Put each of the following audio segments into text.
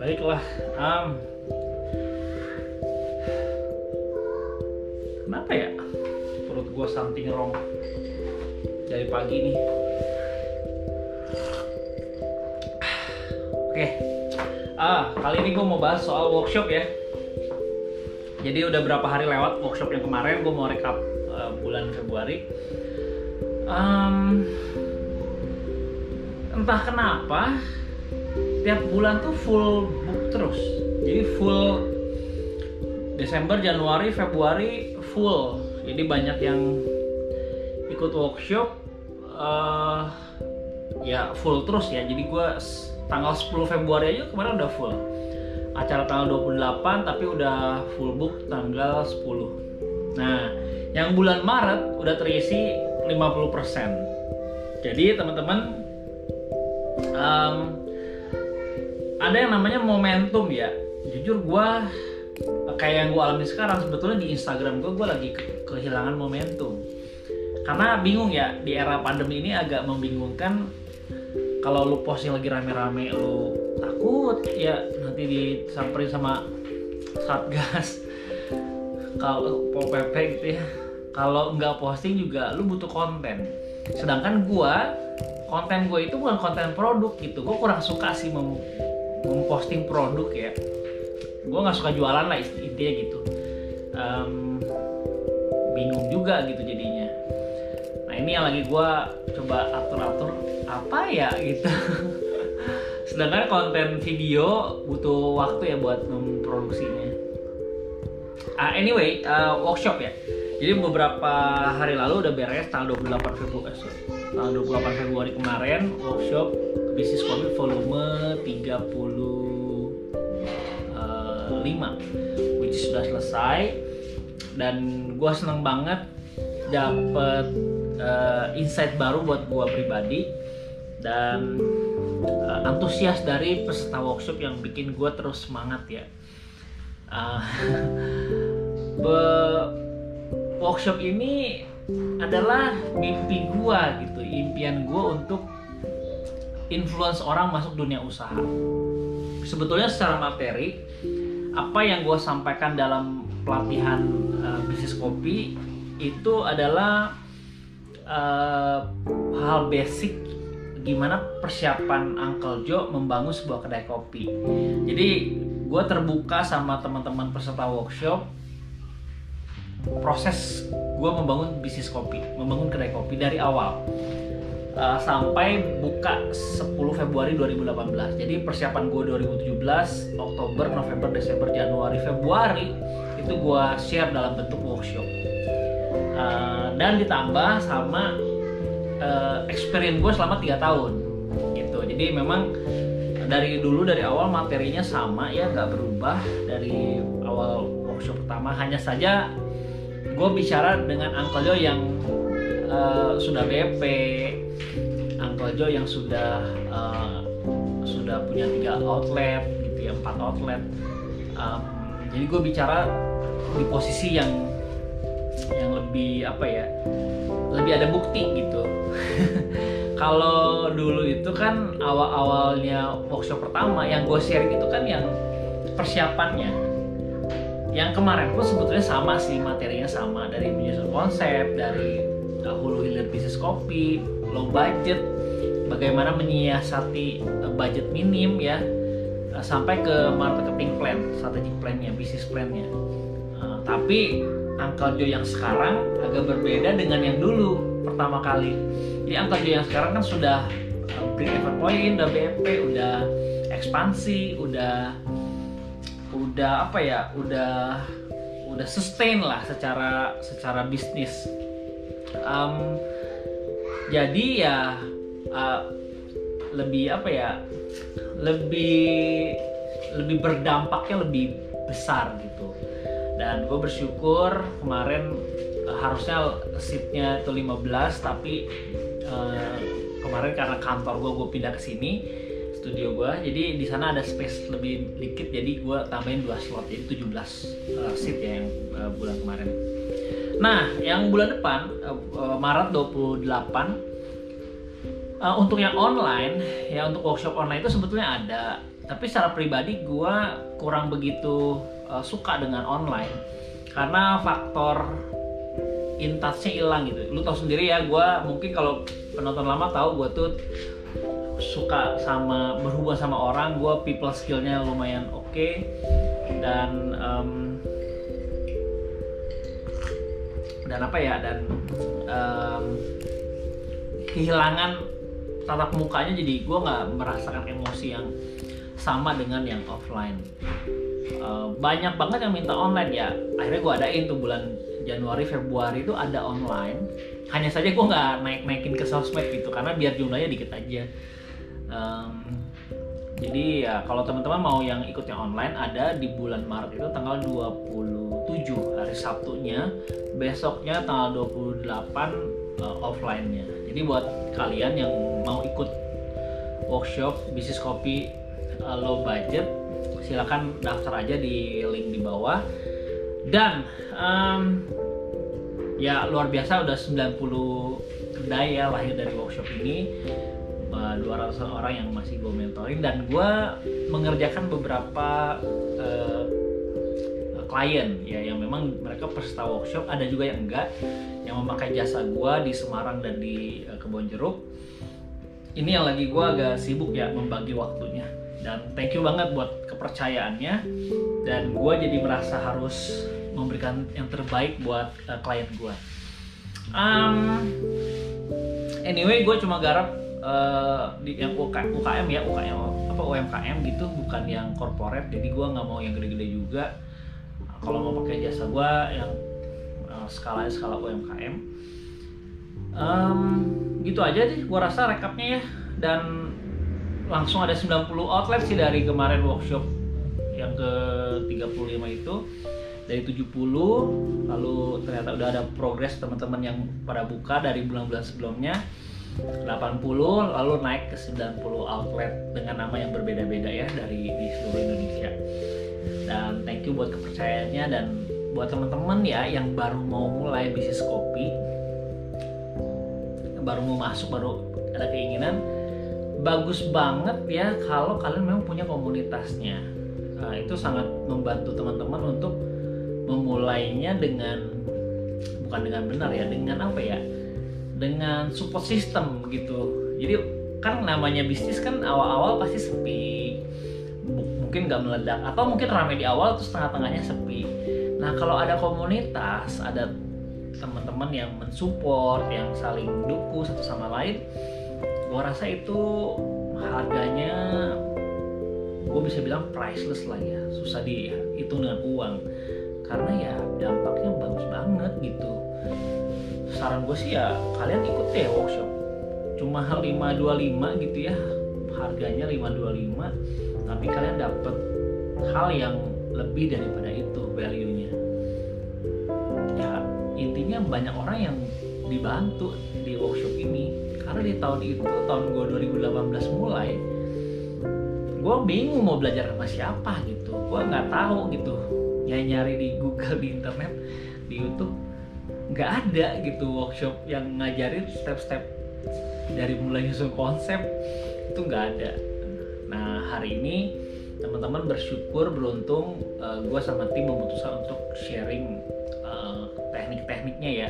Baiklah, kenapa ya perut gue something wrong dari pagi nih. Oke, kali ini gue mau bahas soal workshop ya. Jadi udah berapa hari lewat workshop yang kemarin, gue mau recap bulan Februari. Entah kenapa tiap bulan tuh full book terus. Jadi full Desember, Januari, Februari full. Jadi banyak yang ikut workshop, ya full terus ya. Jadi gue tanggal 10 Februari aja kemarin udah full. Acara tanggal 28 tapi udah full book tanggal 10. Nah, yang bulan Maret udah terisi 50%. Jadi teman-teman, ada yang namanya momentum ya. Jujur gue kayak yang gue alami sekarang, sebetulnya di Instagram gue lagi kehilangan momentum. Karena bingung ya, di era pandemi ini agak membingungkan. Kalau lu posting lagi rame-rame, lu takut ya nanti disamperin sama Satgas, kalau Pol PP gitu ya. Kalau nggak posting juga lu butuh konten. Sedangkan konten gue itu bukan konten produk gitu. Gue kurang suka sih memposting produk ya. Gue nggak suka jualan lah intinya gitu. Bingung juga gitu jadinya. Nah ini yang lagi gue coba atur-atur apa ya gitu. Sedangkan konten video butuh waktu ya buat memproduksinya. Anyway, workshop ya. Jadi beberapa hari lalu udah beres tanggal 28 Februari kemarin workshop Bisnis Kopi volume 35 which sudah selesai, dan gue seneng banget dapet insight baru buat gue pribadi dan antusias dari peserta workshop yang bikin gue terus semangat ya. Workshop ini adalah mimpi gue gitu, impian gue untuk influence orang masuk dunia usaha. Sebetulnya secara materi, apa yang gue sampaikan dalam pelatihan bisnis kopi itu adalah hal basic gimana persiapan Uncle Joe membangun sebuah kedai kopi. Jadi gue terbuka sama teman-teman peserta workshop proses gue membangun bisnis kopi, membangun kedai kopi dari awal sampai buka 10 Februari 2018. Jadi persiapan gue 2017, Oktober, November, Desember, Januari, Februari itu gue share dalam bentuk workshop. Dan ditambah sama experience gue selama 3 tahun gitu. Jadi memang dari awal materinya sama ya, nggak berubah dari awal workshop pertama. Hanya saja gue bicara dengan Uncle Joe yang sudah BP, Uncle Joe yang sudah punya 3 outlet gitu ya, 4 outlet. Jadi gue bicara di posisi yang lebih lebih ada bukti gitu. Kalau dulu itu kan awalnya workshop pertama yang gue sharing itu kan yang persiapannya. Yang kemarin pun sebetulnya sama sih, materinya sama, dari menyusun konsep, dari hulu hilir bisnis kopi, low budget, bagaimana menyiasati budget minim ya, sampai ke marketing plan, strategic plan-nya, bisnis plan-nya. Tapi Uncle Joe yang sekarang agak berbeda dengan yang dulu pertama kali. Jadi Uncle Joe yang sekarang kan sudah break even point, udah BP, udah ekspansi, udah sustain lah secara bisnis. Jadi ya lebih berdampaknya lebih besar gitu. Dan gue bersyukur kemarin harusnya seatnya itu 15, tapi kemarin karena kantor gue pindah ke sini, studio gue, jadi di sana ada space lebih dikit, jadi gue tambahin 2 slot, jadi 17 seat ya yang bulan kemarin. Nah, yang bulan depan Maret 28 Untuk yang online, ya untuk workshop online itu sebetulnya ada. Tapi secara pribadi gue kurang begitu suka dengan online karena faktor in touch-nya hilang gitu. Lu tahu sendiri ya, gue mungkin kalau penonton lama tahu gue tuh suka sama berhubungan sama orang. Gue people skill-nya lumayan oke. Dan kehilangan tatap mukanya, jadi gue nggak merasakan emosi yang sama dengan yang offline. Banyak banget yang minta online ya, akhirnya gue adain tuh bulan Januari Februari itu ada online. Hanya saja gue nggak naikin ke sosmed gitu karena biar jumlahnya dikit aja. Jadi ya kalau teman-teman mau yang ikut yang online, ada di bulan Maret itu tanggal 27 hari Sabtunya, besoknya tanggal 28 offline-nya. Jadi buat kalian yang mau ikut workshop bisnis kopi low budget, silakan daftar aja di link di bawah. Dan ya luar biasa, udah 90 kedai ya lahir dari workshop ini, 200 orang yang masih gue mentoring, dan gue mengerjakan beberapa klien ya yang memang mereka peserta workshop, ada juga yang enggak, yang memakai jasa gue di Semarang dan di Kebonjeruk. Ini yang lagi gue agak sibuk ya membagi waktunya, dan thank you banget buat kepercayaannya, dan gue jadi merasa harus memberikan yang terbaik buat klien gue. Anyway, gue cuma garap di yang UKM ya, UMKM gitu, bukan yang corporate. Jadi gue nggak mau yang gede-gede juga. Kalau mau pakai jasa gue yang skala UMKM. Gitu aja deh, gue rasa rekapnya ya. Dan langsung ada 90 outlet sih dari kemarin workshop yang ke 35 itu. Dari 70, lalu ternyata udah ada progres teman-teman yang pada buka dari bulan-bulan sebelumnya. 80, lalu naik ke 90 outlet dengan nama yang berbeda-beda ya dari di seluruh Indonesia. Dan thank you buat kepercayaannya, dan buat teman-teman ya yang baru mau mulai bisnis kopi, baru mau masuk, baru ada keinginan, bagus banget ya kalau kalian memang punya komunitasnya. Nah, itu sangat membantu teman-teman untuk memulainya bukan dengan benar ya, dengan apa ya, dengan support system gitu. Jadi kan namanya bisnis kan awal-awal pasti sepi, mungkin nggak meledak, atau mungkin ramai di awal terus tengah-tengahnya sepi. Nah kalau ada komunitas, ada teman-teman yang mensupport, yang saling dukung satu sama lain, gua rasa itu harganya gue bisa bilang priceless lah ya, susah dihitung dengan uang, karena ya dampaknya bagus banget gitu. Saran gue sih ya kalian ikut deh workshop, cuma 525 gitu ya harganya, 525, tapi kalian dapet hal yang lebih daripada itu value-nya ya. Intinya banyak orang yang dibantu di workshop ini, karena di tahun itu, tahun gue 2018 mulai, gue bingung mau belajar sama siapa gitu. Gue nggak tahu gitu, nyari di Google, di internet, di YouTube, nggak ada gitu workshop yang ngajarin step-step dari mulai nyusun konsep, itu nggak ada. Nah hari ini teman-teman bersyukur, beruntung, gue sama tim memutuskan untuk sharing teknik-tekniknya ya,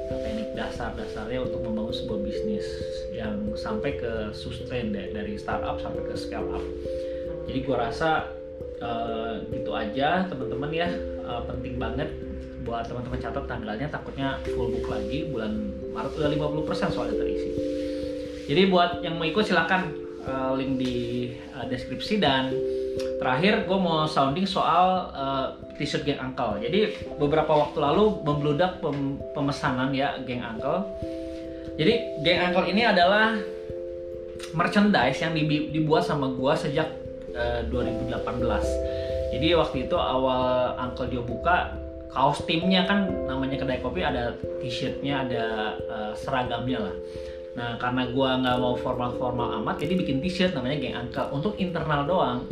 teknik dasar-dasarnya untuk membangun sebuah bisnis yang sampai ke sustain deh, dari startup sampai ke scale up. Jadi gue rasa gitu aja teman-teman ya. Penting banget buat teman-teman catat tanggalnya, takutnya full book lagi bulan Maret, udah 50% soalnya terisi. Jadi buat yang mau ikut silakan link di deskripsi. Dan terakhir gue mau sounding soal t-shirt Geng Uncle. Jadi beberapa waktu lalu membludak pemesanan ya Geng Uncle. Jadi Geng Uncle ini adalah merchandise yang dibuat sama gue sejak 2018. Jadi waktu itu awal Uncle Joe buka, kaos timnya kan namanya kedai kopi, ada t-shirtnya, ada seragamnya lah. Nah karena gue nggak mau formal-formal amat, jadi bikin t-shirt namanya Geng Uncle untuk internal doang.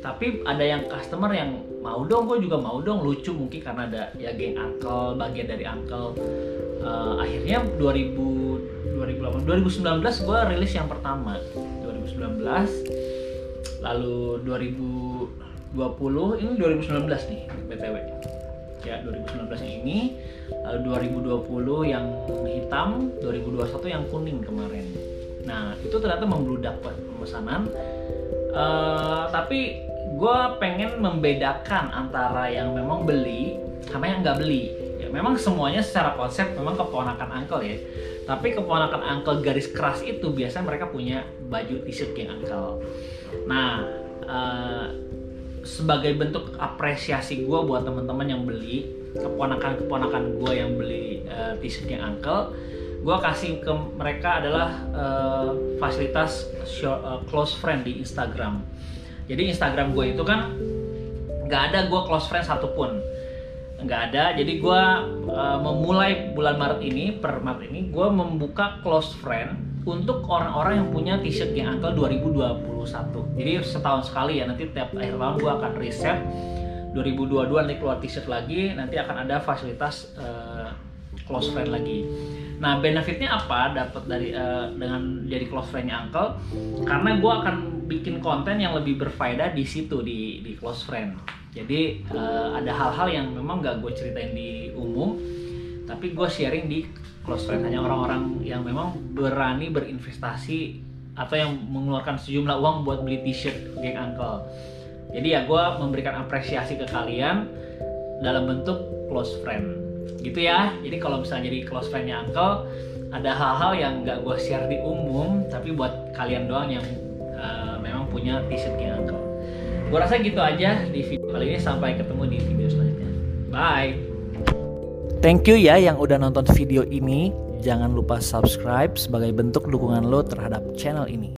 Tapi ada yang customer yang mau dong, gue juga mau dong, lucu mungkin karena ada ya Geng Uncle, bagian dari Uncle. Akhirnya 2021 2019 gue rilis yang pertama 2019, lalu 2020 ini 2019 nih BTW ya, 2019 yang ini, lalu 2020 yang hitam, 2021 yang kuning kemarin. Nah itu ternyata membludak pemesanan, tapi gue pengen membedakan antara yang memang beli sama yang nggak beli. Ya, memang semuanya secara konsep memang keponakan uncle ya, tapi keponakan uncle garis keras itu biasanya mereka punya baju t-shirt geng uncle. Nah sebagai bentuk apresiasi gue buat teman-teman yang beli, keponakan gue yang beli t-shirt geng uncle, gue kasih ke mereka adalah fasilitas close friend di Instagram. Jadi Instagram gue itu kan nggak ada gue close friend satupun, nggak ada. Jadi gue memulai bulan Maret ini, per Maret ini gue membuka close friend untuk orang-orang yang punya t-shirt geng uncle 2021. Jadi setahun sekali ya, nanti tiap akhir tahun gue akan reset 2022 nanti keluar t-shirt lagi, nanti akan ada fasilitas close friend lagi. Nah benefitnya apa dapat dari dengan jadi close friendnya uncle? Karena gue akan bikin konten yang lebih berfaedah di situ di close friend. Jadi ada hal-hal yang memang gak gue ceritain di umum, tapi gue sharing di close friend, hanya orang-orang yang memang berani berinvestasi atau yang mengeluarkan sejumlah uang buat beli t-shirt geng uncle. Jadi ya gue memberikan apresiasi ke kalian dalam bentuk close friend gitu ya. Jadi kalau misalnya jadi close friendnya uncle, ada hal-hal yang gak gue share di umum, tapi buat kalian doang yang memang punya t-shirt geng uncle. Gue rasa gitu aja di video kali ini, sampai ketemu di video selanjutnya. Bye. Thank you ya yang udah nonton video ini. Jangan lupa subscribe sebagai bentuk dukungan lo terhadap channel ini.